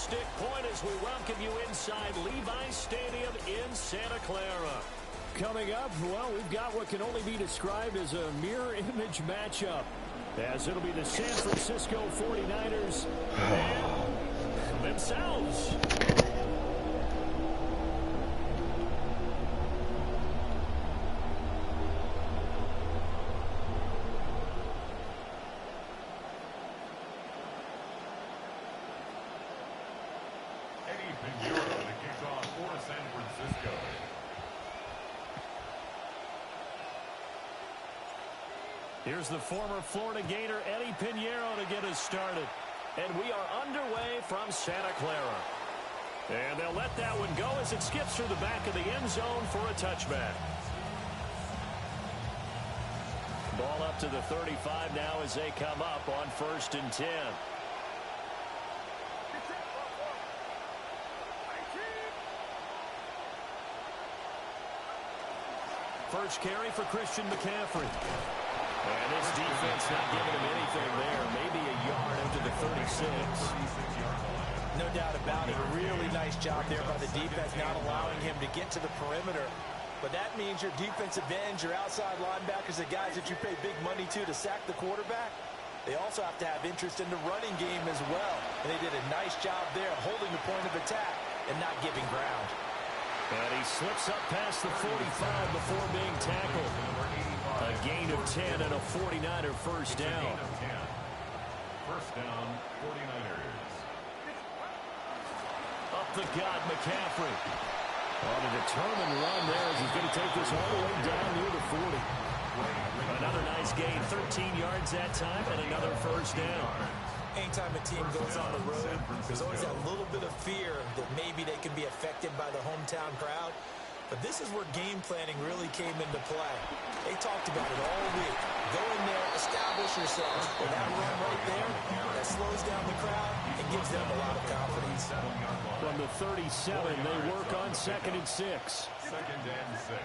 Stick Point as we welcome you inside Levi's Stadium in Santa Clara. Coming up, well, we've got what can only be described as a mirror image matchup, as it'll be the San Francisco 49ers and themselves. Here's the former Florida Gator, Eddie Pinheiro, to get us started. And we are underway from Santa Clara. And they'll let that one go as it skips through the back of the end zone for a touchback. Ball up to the 35 now as they come up on 1st and 10. First carry for Christian McCaffrey. And this defense not giving him anything there. Maybe a yard into the 36. No doubt about it. Really nice job there by the defense, not allowing him to get to the perimeter. But that means your defensive ends, your outside linebackers, the guys that you pay big money to sack the quarterback, they also have to have interest in the running game as well. And they did a nice job there holding the point of attack and not giving ground. And he slips up past the 45 before being tackled. A gain of 10 and a 49er first down. First down, 49ers. Up the gut, McCaffrey. On a determined run there as he's going to take this all the way down near the 40. Another nice gain, 13 yards that time, and another first down. Anytime a team goes on the road, there's always that little bit of fear that maybe they can be affected by the hometown crowd. But this is where game planning really came into play. They talked about it all week. Go in there, establish yourselves. With that run right there, that slows down the crowd and gives them a lot of confidence. From the 37, they work on 2nd and 6. 2nd and 6.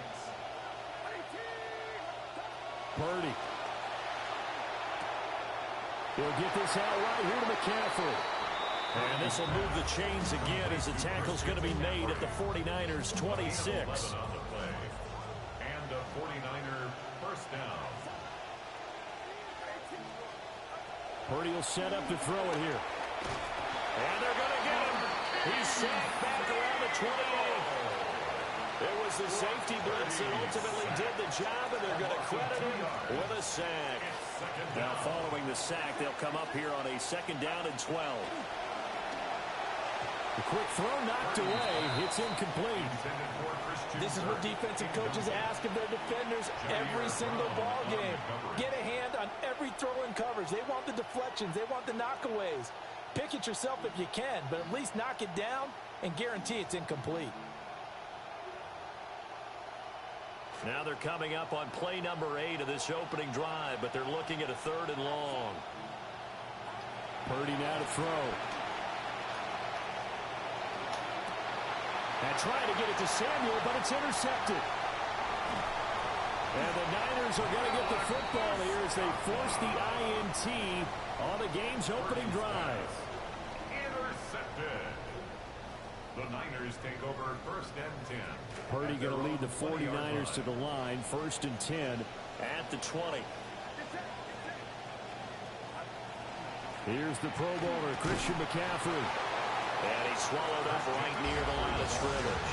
Purdy. He'll get this out right here to McCaffrey. And this will move the chains again as the tackle's going to be made at the 49ers' 26. And a 49er first down. Purdy will set up to throw it here. And they're going to get him. He's sacked back around the 28. It was the safety blitz that ultimately did the job, and they're going to credit him with a sack. Now following the sack, they'll come up here on a 2nd down and 12. The quick throw knocked away. It's incomplete. This is what defensive coaches ask of their defenders every single ball game. Get a hand on every throw in coverage. They want the deflections. They want the knockaways. Pick it yourself if you can, but at least knock it down and guarantee it's incomplete. Now they're coming up on play number 8 of this opening drive, but they're looking at a 3rd and long. Purdy now to throw. And trying to get it to Samuel, but it's intercepted. And the Niners are going to get the football here as they force the INT on the game's opening drive. Intercepted. The Niners take over 1st and 10. Purdy going to lead the 49ers to the line, 1st and 10 at the 20. Here's the Pro Bowler, Christian McCaffrey. And he's swallowed up right near the line of scrimmage.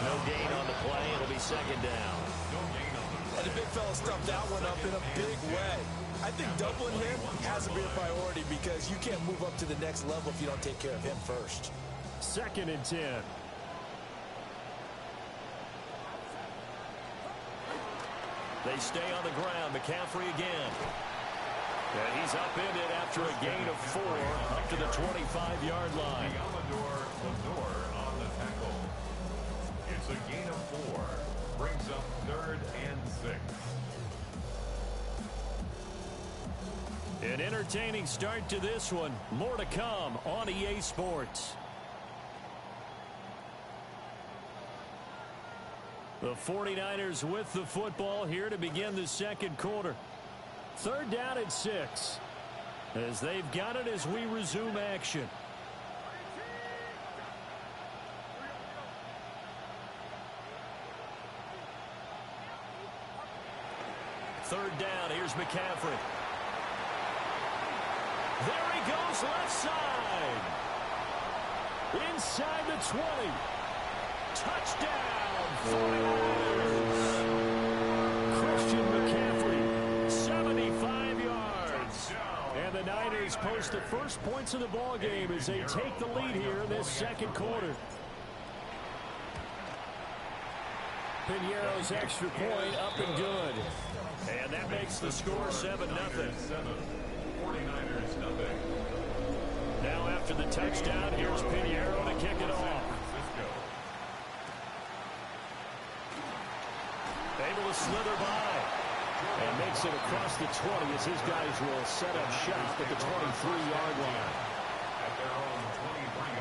No gain on the play. It'll be 2nd down. And the big fella stuffed that one up in a big way. I think doubling him has to be a priority because you can't move up to the next level if you don't take care of him first. 2nd and 10. They stay on the ground. McCaffrey again. And he's up in it after a gain of 4 up to the 25-yard line. Lador on the tackle. It's a gain of 4. Brings up 3rd and 6. An entertaining start to this one. More to come on EA Sports. The 49ers with the football here to begin the 2nd quarter. 3rd down and 6. As they've got it as we resume action. third down. Here's McCaffrey. There he goes, left side. Inside the 20. Touchdown, 49ers. Christian McCaffrey, 75 yards. And the Niners post the first points of the ball game as they take the lead here in this second quarter. Piñeiro's extra point up and good. And that makes the score 7-0. 49ers nothing. Now after the touchdown, here's Piñeiro to kick it off. Able to slither by. And makes it across the 20 as his guys will set up shop at the 23-yard line.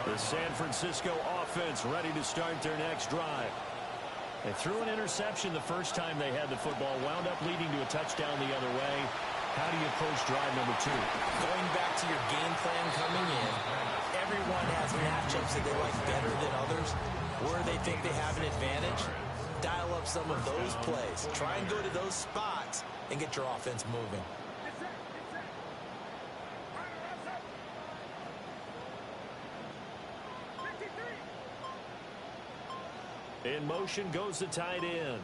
The San Francisco offense ready to start their next drive. They threw an interception the first time they had the football, wound up leading to a touchdown the other way. How do you approach drive number 2? Going back to your game plan coming in, everyone has matchups that they like better than others, where they think they have an advantage. Dial up some of those plays. Try and go to those spots and get your offense moving. In motion goes the tight end.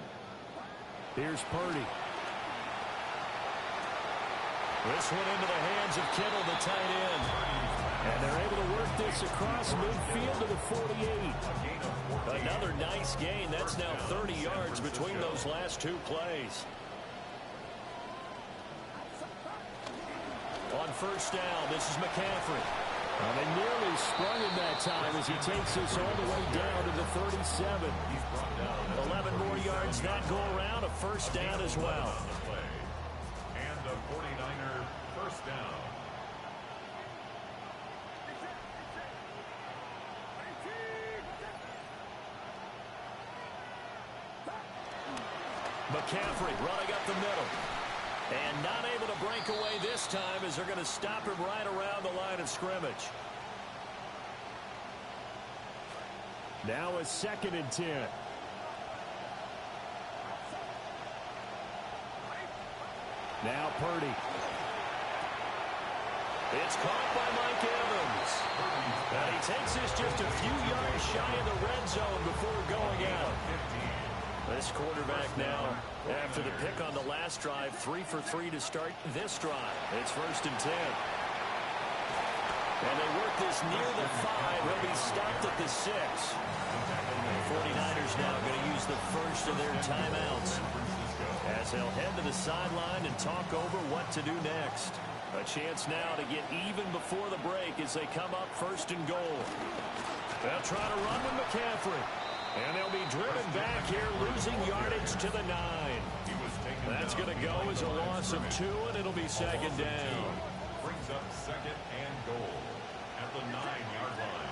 Here's Purdy. This one into the hands of Kittle, the tight end. And they're able to work this across midfield to the 48. Another nice gain. That's now 30 yards between those last two plays. On first down, this is McCaffrey. Well, they nearly sprung him that time as he takes us all the way down to the 37. 11 more yards that go around, a first down as well. And the 49er first down. McCaffrey running up the middle. And not able to break away this time as they're going to stop him right around the line of scrimmage. Now a 2nd and 10. Now Purdy. It's caught by Mike Evans. And he takes this just a few yards shy of the red zone before going out. This quarterback now, after the pick on the last drive, 3 for 3 to start this drive. It's 1st and 10. And they work this near the 5. He'll be stopped at the 6. The 49ers now going to use the first of their timeouts as they'll head to the sideline and talk over what to do next. A chance now to get even before the break as they come up 1st and goal. They'll try to run with McCaffrey. And they'll be driven back here, losing yardage to the 9. That's going to go as a loss of 2, and it'll be 2nd down. Brings up 2nd and goal at the 9-yard line.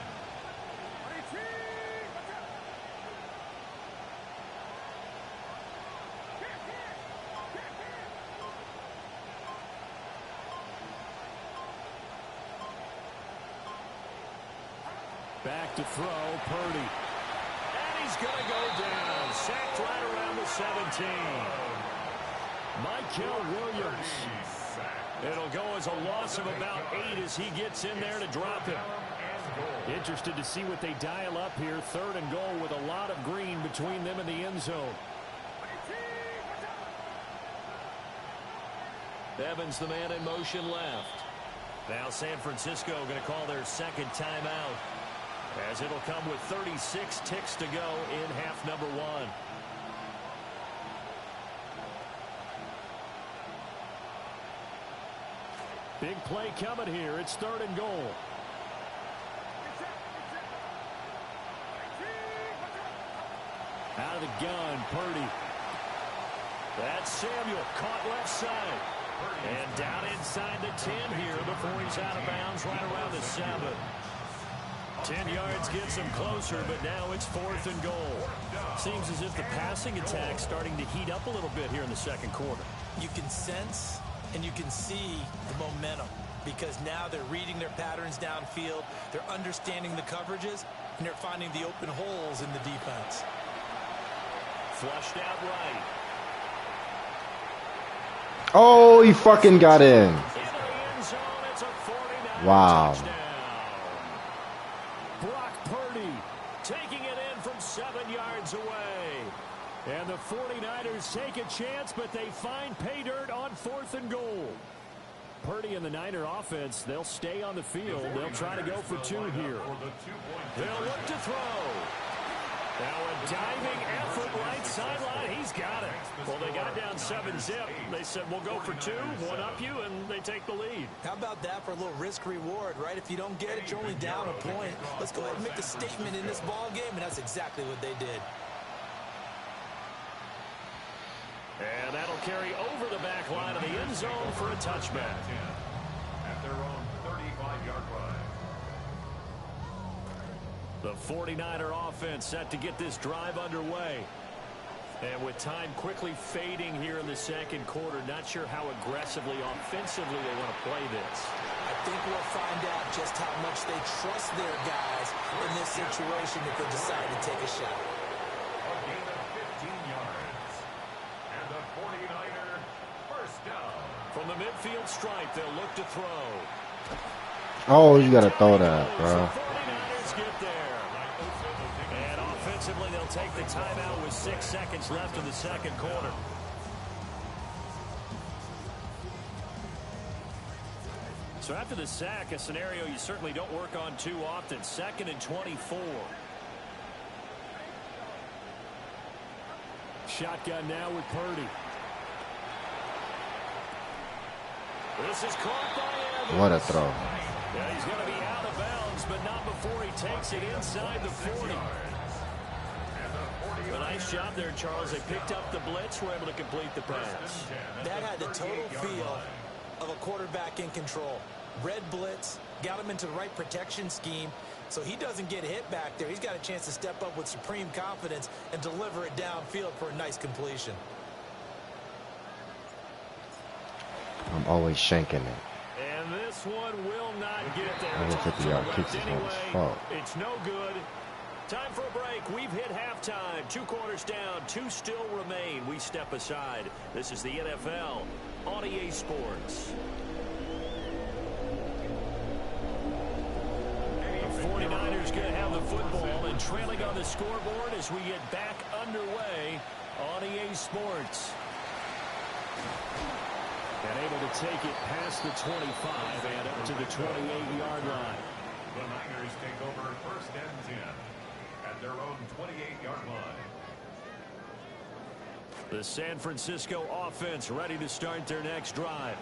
Back to throw, Purdy. He's going to go down. Sacked right around the 17. Michael Williams. It'll go as a loss of about 8 as he gets in there to drop him. Interested to see what they dial up here. 3rd and goal with a lot of green between them and the end zone. Evans, the man in motion left. Now San Francisco going to call their 2nd timeout, as it'll come with 36 ticks to go in half number 1. Big play coming here. It's 3rd and goal. Out of the gun, Purdy. That's Samuel, caught left side. And down inside the 10 here before he's out of bounds right around the 7. 10 yards gets him closer, but now it's 4th and goal. Seems as if the passing attack's starting to heat up a little bit here in the second quarter. You can sense and you can see the momentum because now they're reading their patterns downfield, they're understanding the coverages, and they're finding the open holes in the defense. Flushed out right. Oh, he fucking got in. Wow. Brock Purdy taking it in from 7 yards away. And the 49ers take a chance, but they find pay dirt on 4th and goal. Purdy and the Niner offense, they'll stay on the field. They'll try to go for 2 here. They'll look to throw. Now a diving effort right sideline. He's got it. Well, they got down 7-zip. They said, we'll go for 2, one up you, and they take the lead. How about that for a little risk-reward, right? If you don't get it, you're only down a point. Let's go ahead and make a statement in this ball game, and that's exactly what they did. And that'll carry over the back line of the end zone for a touchback. At their own 35-yard line. The 49er offense set to get this drive underway. And with time quickly fading here in the second quarter, not sure how aggressively, offensively they want to play this. I think we'll find out just how much they trust their guys in this situation if they decide to take a shot. A gain of 15 yards. And the 49er first down. From the midfield stripe, they'll look to throw. Oh, you gotta throw that, bro. 49ers get there. And offensively, they'll take the timeout with 6 seconds left in the second quarter. So after the sack, a scenario you certainly don't work on too often. 2nd and 24. Shotgun now with Purdy. This is caught by Evans. What a throw. Yeah, he's going to be out of bounds, but not before he takes it inside the 40. A nice job there, Charles. They picked up the blitz, were able to complete the pass. That had the total feel of a quarterback in control. Red blitz, got him into the right protection scheme, so he doesn't get hit back there. He's got a chance to step up with supreme confidence and deliver it downfield for a nice completion. I'm always shanking it. And this one will not get there. I look at the yard kicks is Anyway, his fault. it's no good. Time for a break. We've hit halftime. 2 quarters down. 2 still remain. We step aside. This is the NFL on EA Sports. The 49ers going to have the football and trailing on the scoreboard as we get back underway on EA Sports. And able to take it past the 25 and up to the 28-yard line. The Niners take over 1st and 10 at their own 28-yard line. The San Francisco offense ready to start their next drive.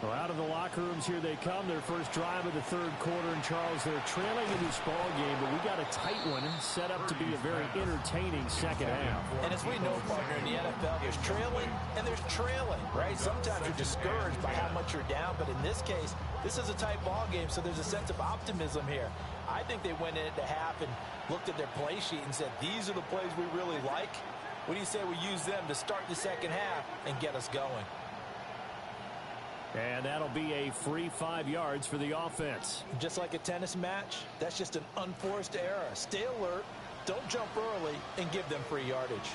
Well, out of the locker rooms here they come. Their first drive of the 3rd quarter. And Charles, they're trailing in this ball game, but we got a tight one set up to be a very entertaining second half. And as we know, partner, in the NFL, there's trailing and there's trailing, right? Sometimes you're discouraged by how much you're down, but in this case, this is a tight ball game, so there's a sense of optimism here. I think they went in at the half and looked at their play sheet and said, these are the plays we really like. What do you say we use them to start the second half and get us going? And that'll be a free 5 yards for the offense. Just like a tennis match, that's just an unforced error. Stay alert, don't jump early, and give them free yardage.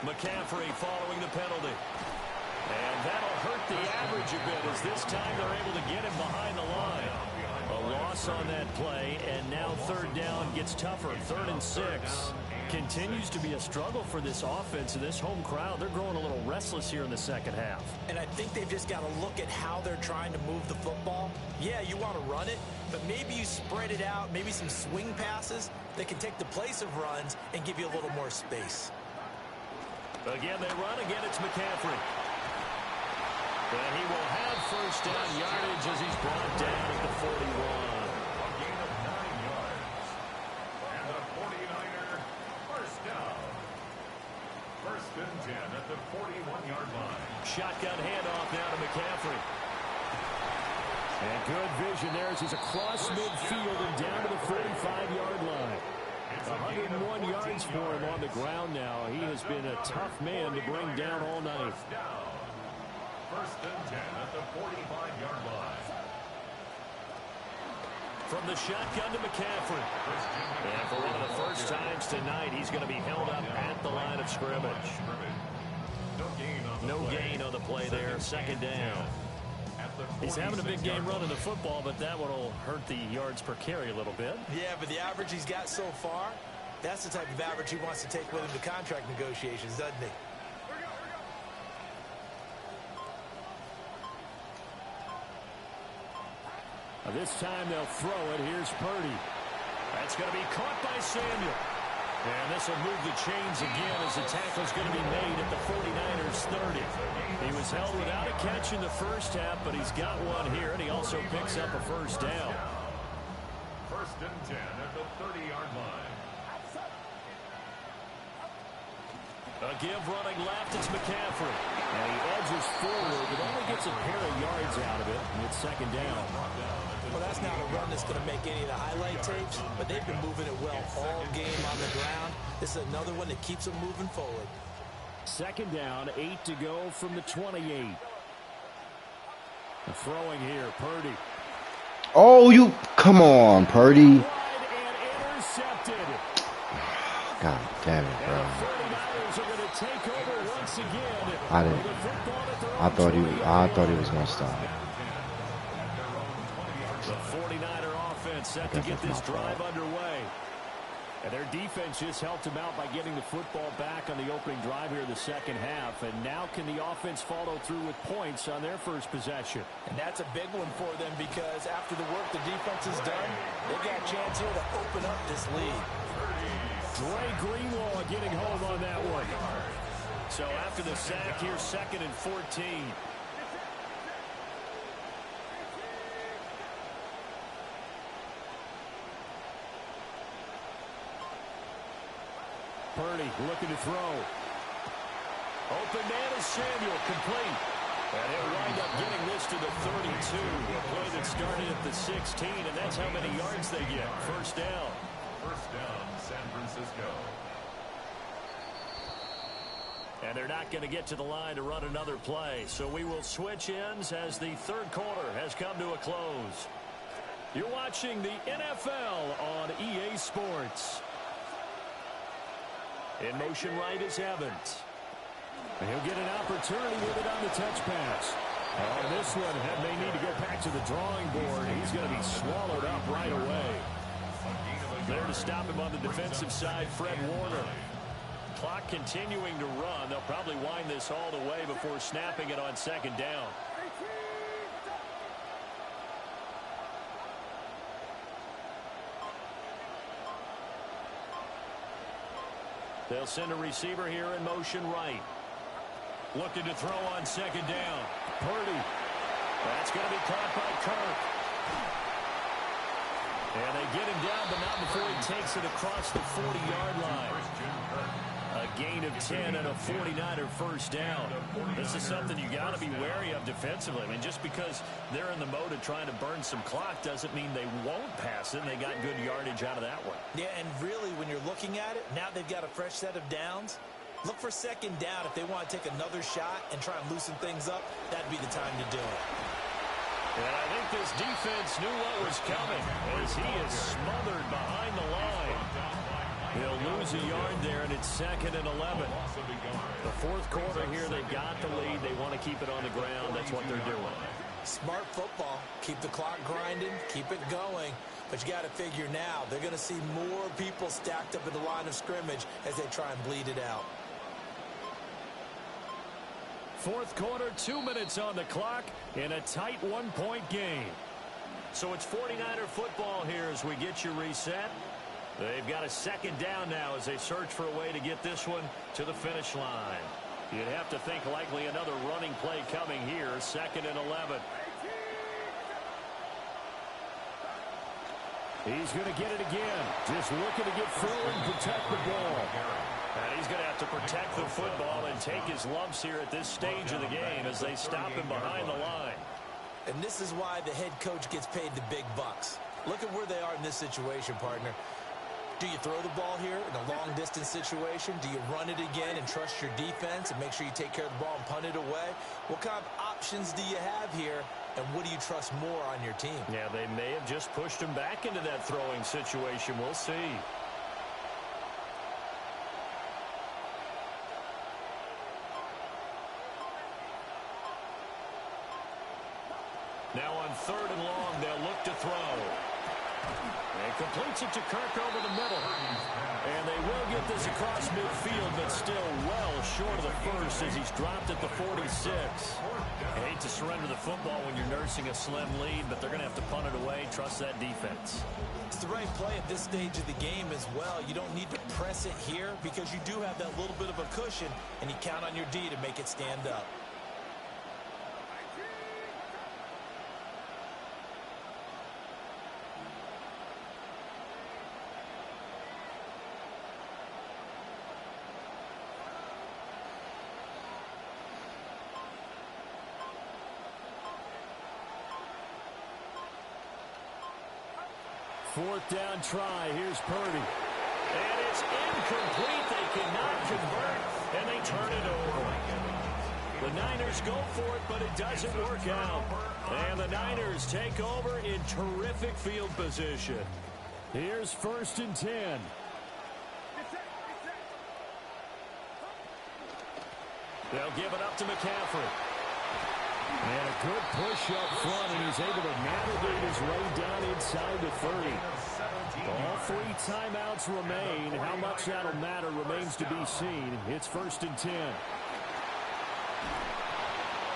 McCaffrey following the penalty. And that'll hurt the average a bit as this time they're able to get him behind the line. A loss on that play, and now 3rd down gets tougher. 3rd and 6. Continues to be a struggle for this offense and this home crowd. They're growing a little restless here in the second half. And I think they've just got to look at how they're trying to move the football. Yeah, you want to run it, but maybe you spread it out, maybe some swing passes that can take the place of runs and give you a little more space. Again, they run. Again, it's McCaffrey. And he will have 1st down yardage as he's brought down at the 41. A gain of 9 yards. And the 49er first down. 1st and 10 at the 41-yard line. Shotgun handoff now to McCaffrey. And good vision there as he's across midfield and down to the 45-yard line. 101 yards for him on the ground now. He has been a tough man to bring down all night. 1st and 10 at the 45-yard line. From the shotgun to McCaffrey. And for one of the first times tonight, he's going to be held up at the line of scrimmage. No gain on the play there. Second down. He's having a big game running the football, but that one will hurt the yards per carry a little bit. Yeah, but the average he's got so far, that's the type of average he wants to take with him to contract negotiations, doesn't he? This time they'll throw it. Here's Purdy. That's going to be caught by Samuel. And this will move the chains again as the tackle's going to be made at the 49ers 30. He was held without a catch in the first half, but he's got one here, and he also picks up a first down. First and 10 at the 30-yard line. A give running left, it's McCaffrey. And he edges forward, but only gets a pair of yards out of it, and it's second down. Well, that's not a run that's going to make any of the highlight tapes, but they've been moving it well all game on the ground. This is another one that keeps them moving forward. Second down, 8 to go from the 28. The throwing here, Purdy. Oh, you come on, Purdy. And intercepted. God damn it, bro. And the 49ers are going to take over once again. I thought he was going to stop. The 49er offense set to get this drive underway. And their defense just helped them out by getting the football back on the opening drive here in the second half. And now can the offense follow through with points on their first possession? And that's a big one for them because after the work the defense has done, they've got a chance here to open up this lead. Dre Greenlaw getting home on that one. So after the sack here, second and 14. Purdy looking to throw. Open man is Samuel, complete. And he'll wind up getting this to the 32. A play that started at the 16, and that's how many yards they get. First down. First down, San Francisco. And they're not going to get to the line to run another play. So we will switch ends as the third quarter has come to a close. You're watching the NFL on EA Sports. In motion right is Evans. And he'll get an opportunity with it on the touch pass. On this one, may need to go back to the drawing board. He's going to be swallowed up right away. There to stop him on the defensive side, Fred Warner. Clock continuing to run. They'll probably wind this all the way before snapping it on second down. They'll send a receiver here in motion right. Looking to throw on second down. Purdy. That's going to be caught by Kirk. And they get him down, but not before he takes it across the 40-yard line. A gain of 10 and a 49er first down. This is something you got to be wary of defensively. I mean, just because they're in the mode of trying to burn some clock doesn't mean they won't pass it. And they got good yardage out of that one. Yeah, and really, when you're looking at it, now they've got a fresh set of downs. Look for second down if they want to take another shot and try and loosen things up. That'd be the time to do it. And I think this defense knew what was coming as he is smothered behind the line. He'll lose a yard there, and it's second and 11. The fourth quarter here, they've got the lead. They want to keep it on the ground. That's what they're doing. Smart football. Keep the clock grinding. Keep it going. But you got to figure now, they're going to see more people stacked up at the line of scrimmage as they try and bleed it out. Fourth quarter, 2 minutes on the clock in a tight one-point game. So it's 49er football here as we get you reset. They've got a second down now as they search for a way to get this one to the finish line. You'd have to think likely another running play coming here, second and 11. He's going to get it again. Just looking to get through and protect the ball. And he's going to have to protect the football and take his lumps here at this stage of the game as they stop him behind the line. And this is why the head coach gets paid the big bucks. Look at where they are in this situation, partner. Do you throw the ball here in a long-distance situation? Do you run it again and trust your defense and make sure you take care of the ball and punt it away? What kind of options do you have here, and what do you trust more on your team? Yeah, they may have just pushed him back into that throwing situation. We'll see. Now on 3rd and long, they'll look to throw. And completes it to Kirk over the middle. And they will get this across midfield, but still well short of the first as he's dropped at the 46. I hate to surrender the football when you're nursing a slim lead, but they're going to have to punt it away. Trust that defense. It's the right play at this stage of the game as well. You don't need to press it here because you do have that little bit of a cushion, and you count on your D to make it stand up. Fourth down try. Here's Purdy. And it's incomplete. They cannot convert, and they turn it over. The Niners go for it, but it doesn't work out. And the Niners take over in terrific field position. Here's 1st and 10. They'll give it up to McCaffrey. And a good push up front, and he's able to navigate his way down inside the 30. All 3 timeouts remain. How much that'll matter remains to be seen. It's 1st and 10.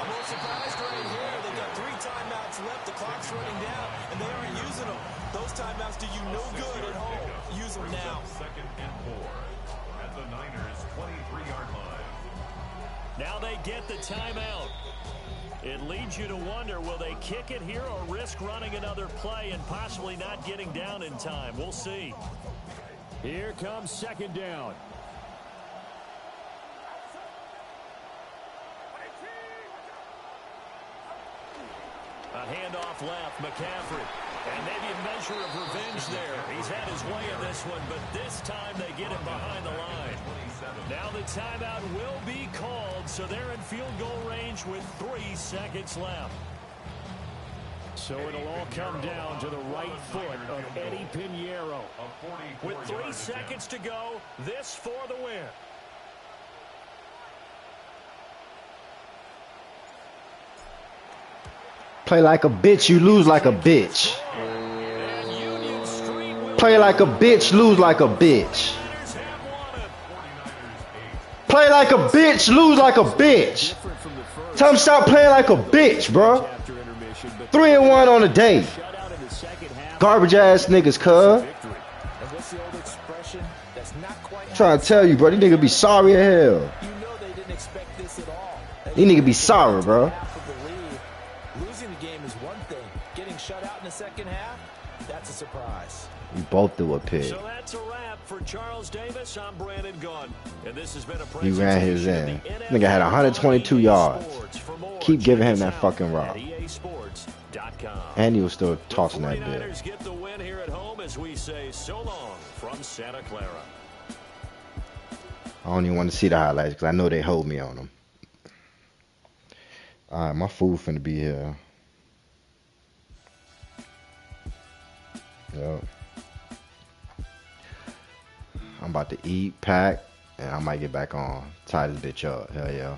I'm a little surprised right here. They've got 3 timeouts left. The clock's running down, and they aren't using them. Those timeouts do you no good at home. Use them now. 2nd and 4 at the Niners' 23-yard line. Now they get the timeout. It leads you to wonder, will they kick it here or risk running another play and possibly not getting down in time? We'll see. Here comes 2nd down. A handoff left, McCaffrey. And maybe a measure of revenge there. He's had his way in this one, but this time they get him behind the line. Now the timeout will be called, so they're in field goal range with 3 seconds left. So it'll all come down to the right foot of Eddie Pinheiro. With 3 seconds to go, this for the win. Play like a bitch, you lose like a bitch. Play like a bitch, lose like a bitch. Play like a bitch, lose like a bitch. Tell them stop playing like a bitch, bro. 3-1 on the day. Garbage ass niggas, cuz. Trying to tell you, bro. These niggas be sorry as hell. These niggas be sorry, bro. Losing the game is one thing. Getting shut out in the second half, that's a surprise. We both do a pick. So that's a wrap for Charles Davis. I'm Brandon Gunn. And this has been a He ran his in. Nigga had 122 yards. Keep giving him that fucking rock. And he was still tossing that bit. Get the win here at home as we say so long from Santa Clara. I don't even want to see the highlights because I know they hold me on them. Alright, my food finna be here. Yep. I'm about to eat, pack, and I might get back on. Tie this bitch up. Hell yeah.